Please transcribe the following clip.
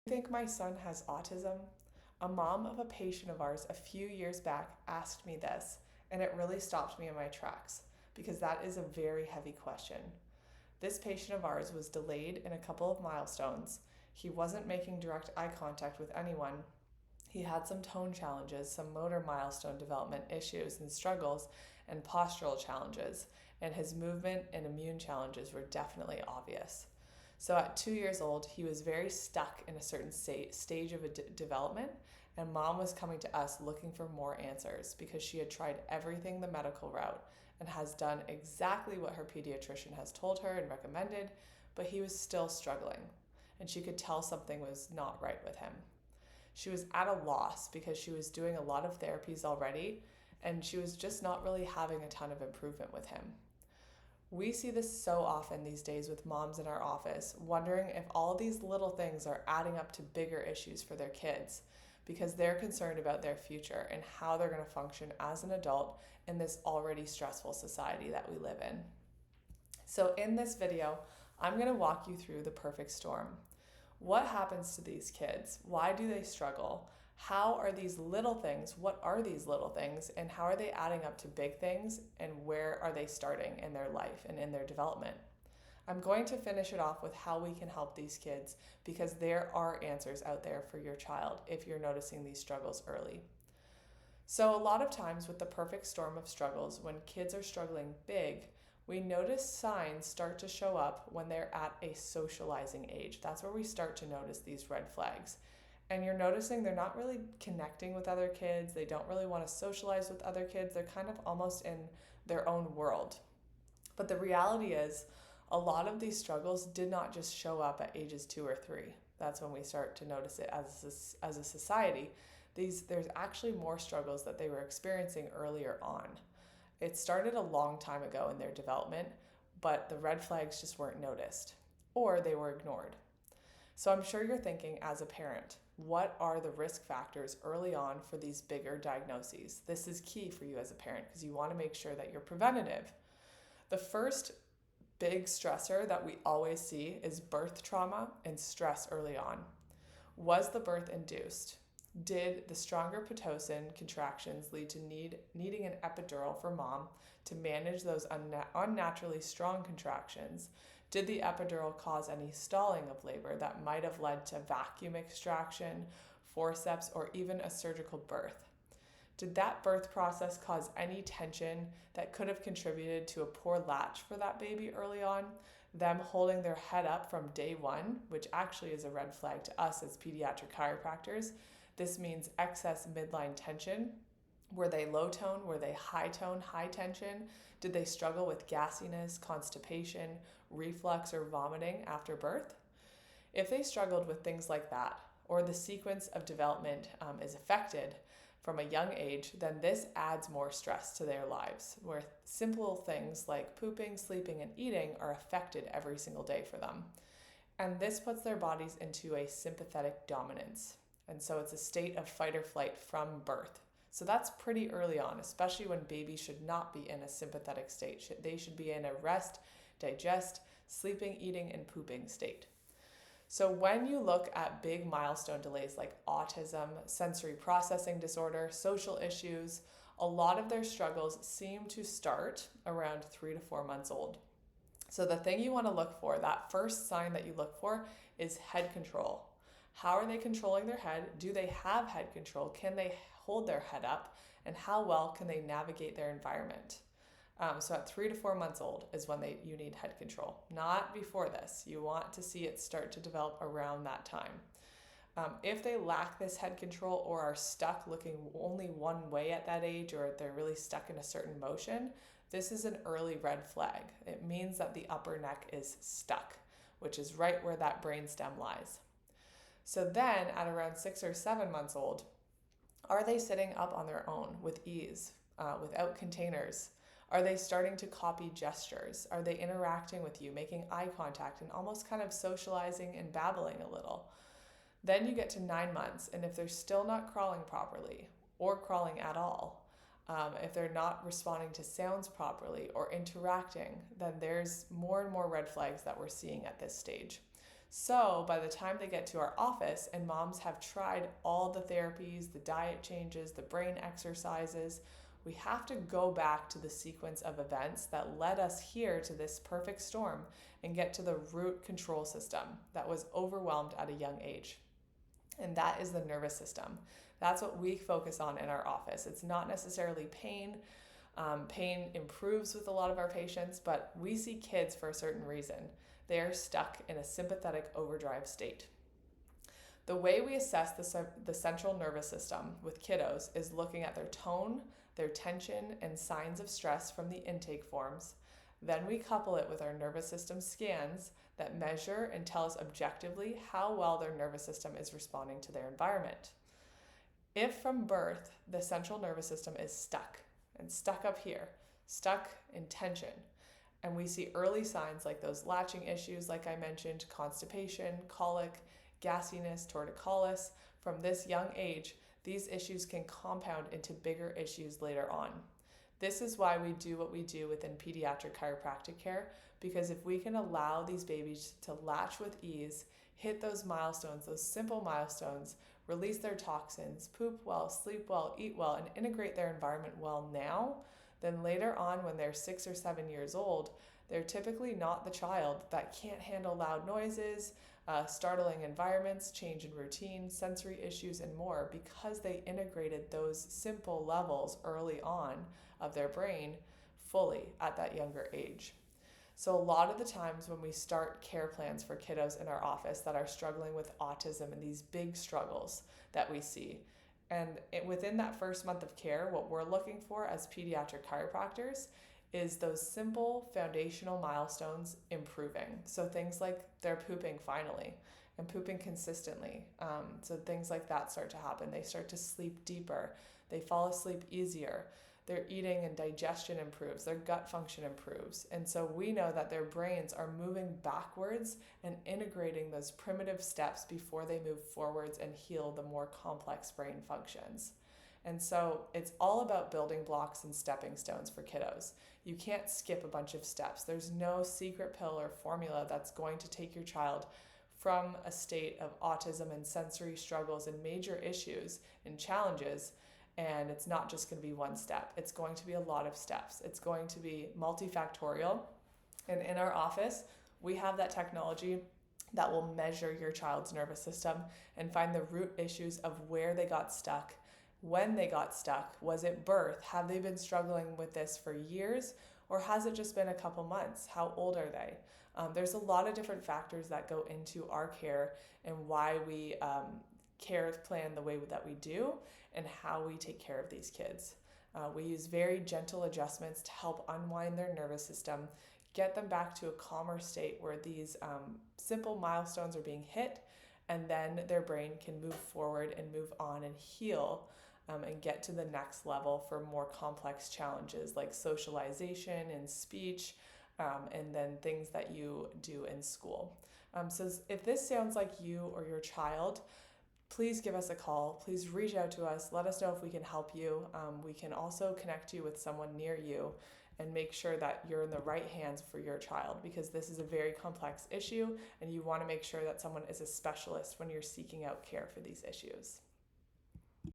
I think my son has autism. A mom of a patient of ours a few years back asked me this, and it really stopped me in my tracks because that is a very heavy question. This patient of ours was delayed in a couple of milestones. He wasn't making direct eye contact with anyone. He had some tone challenges, some motor milestone development issues and struggles, and postural challenges, and his movement and immune challenges were definitely obvious. So at 2 years old, he was very stuck in a certain stage of development, and mom was coming to us looking for more answers because she had tried everything the medical route and has done exactly what her pediatrician has told her and recommended, but he was still struggling, and she could tell something was not right with him. She was at a loss because she was doing a lot of therapies already, and she was just not really having a ton of improvement with him. We see this so often these days with moms in our office, wondering if all these little things are adding up to bigger issues for their kids because they're concerned about their future and how they're going to function as an adult in this already stressful society that we live in. So in this video, I'm going to walk you through the perfect storm. What happens to these kids? Why do they struggle? How are these little things? What are these little things? And how are they adding up to big things? And where are they starting in their life and in their development? I'm going to finish it off with how we can help these kids because there are answers out there for your child if you're noticing these struggles early. So a lot of times with the perfect storm of struggles, when kids are struggling big, we notice signs start to show up when they're at a socializing age. That's where we start to notice these red flags. And you're noticing they're not really connecting with other kids. They don't really want to socialize with other kids. They're kind of almost in their own world. But the reality is, a lot of these struggles did not just show up at ages 2 or 3. That's when we start to notice it as a society. There's actually more struggles that they were experiencing earlier on. It started a long time ago in their development, but the red flags just weren't noticed, or they were ignored. So I'm sure you're thinking as a parent, what are the risk factors early on for these bigger diagnoses? This is key for you as a parent because you want to make sure that you're preventative. The first big stressor that we always see is birth trauma and stress early on. Was the birth induced? Did the stronger Pitocin contractions lead to needing an epidural for mom to manage those unnaturally strong contractions? Did the epidural cause any stalling of labor that might have led to vacuum extraction, forceps, or even a surgical birth? Did that birth process cause any tension that could have contributed to a poor latch for that baby early on? Them holding their head up from day one, which actually is a red flag to us as pediatric chiropractors. This means excess midline tension. Were they low tone? Were they high tone, high tension? Did they struggle with gassiness, constipation, reflux, or vomiting after birth? If they struggled with things like that, or the sequence of development is affected from a young age, then this adds more stress to their lives, where simple things like pooping, sleeping, and eating are affected every single day for them. And this puts their bodies into a sympathetic dominance. And so it's a state of fight or flight from birth. So that's pretty early on, especially when babies should not be in a sympathetic state. They should be in a rest, digest, sleeping, eating, and pooping state. So when you look at big milestone delays like autism, sensory processing disorder, social issues, a lot of their struggles seem to start around 3 to 4 months old. So the thing you want to look for, that first sign that you look for, is head control. How are they controlling their head? Do they have head control? Can they hold their head up? And how well can they navigate their environment? So at 3 to 4 months old is when you need head control, not before this. You want to see it start to develop around that time. If they lack this head control or are stuck looking only one way at that age, or they're really stuck in a certain motion, this is an early red flag. It means that the upper neck is stuck, which is right where that brainstem lies. So then at around 6 or 7 months old, are they sitting up on their own with ease, without containers? Are they starting to copy gestures? Are they interacting with you, making eye contact, and almost kind of socializing and babbling a little? Then you get to 9 months, and if they're still not crawling properly or crawling at all, if they're not responding to sounds properly or interacting, then there's more and more red flags that we're seeing at this stage. So by the time they get to our office and moms have tried all the therapies, the diet changes, the brain exercises, we have to go back to the sequence of events that led us here to this perfect storm and get to the root control system that was overwhelmed at a young age. And that is the nervous system. That's what we focus on in our office. It's not necessarily pain. Pain improves with a lot of our patients, but we see kids for a certain reason. They are stuck in a sympathetic overdrive state. The way we assess the central nervous system with kiddos is looking at their tone, their tension, and signs of stress from the intake forms. Then we couple it with our nervous system scans that measure and tell us objectively how well their nervous system is responding to their environment. If from birth the central nervous system is stuck up here, stuck in tension, and we see early signs like those latching issues, like I mentioned, constipation, colic, gassiness, torticollis, from this young age, these issues can compound into bigger issues later on. This is why we do what we do within pediatric chiropractic care, because if we can allow these babies to latch with ease, hit those milestones, those simple milestones, release their toxins, poop well, sleep well, eat well, and integrate their environment well now, then later on when they're 6 or 7 years old, they're typically not the child that can't handle loud noises, startling environments, change in routine, sensory issues, and more, because they integrated those simple levels early on of their brain fully at that younger age. So a lot of the times when we start care plans for kiddos in our office that are struggling with autism and these big struggles that we see, and within that first month of care, what we're looking for as pediatric chiropractors is those simple foundational milestones improving. So things like they're pooping finally and pooping consistently. So things like that start to happen. They start to sleep deeper. They fall asleep easier. Their eating and digestion improves, their gut function improves. And so we know that their brains are moving backwards and integrating those primitive steps before they move forwards and heal the more complex brain functions. And so it's all about building blocks and stepping stones for kiddos. You can't skip a bunch of steps. There's no secret pill or formula that's going to take your child from a state of autism and sensory struggles and major issues and challenges. And it's not just going to be one step. It's going to be a lot of steps. It's going to be multifactorial. And in our office, we have that technology that will measure your child's nervous system and find the root issues of where they got stuck, when they got stuck. Was it birth? Have they been struggling with this for years? Or has it just been a couple months? How old are they? There's a lot of different factors that go into our care and why we care plan the way that we do and how we take care of these kids. We use very gentle adjustments to help unwind their nervous system, get them back to a calmer state where these simple milestones are being hit, and then their brain can move forward and move on and heal and get to the next level for more complex challenges like socialization and speech, and then things that you do in school. So if this sounds like you or your child, please give us a call. Please reach out to us. Let us know if we can help you. We can also connect you with someone near you and make sure that you're in the right hands for your child, because this is a very complex issue and you want to make sure that someone is a specialist when you're seeking out care for these issues.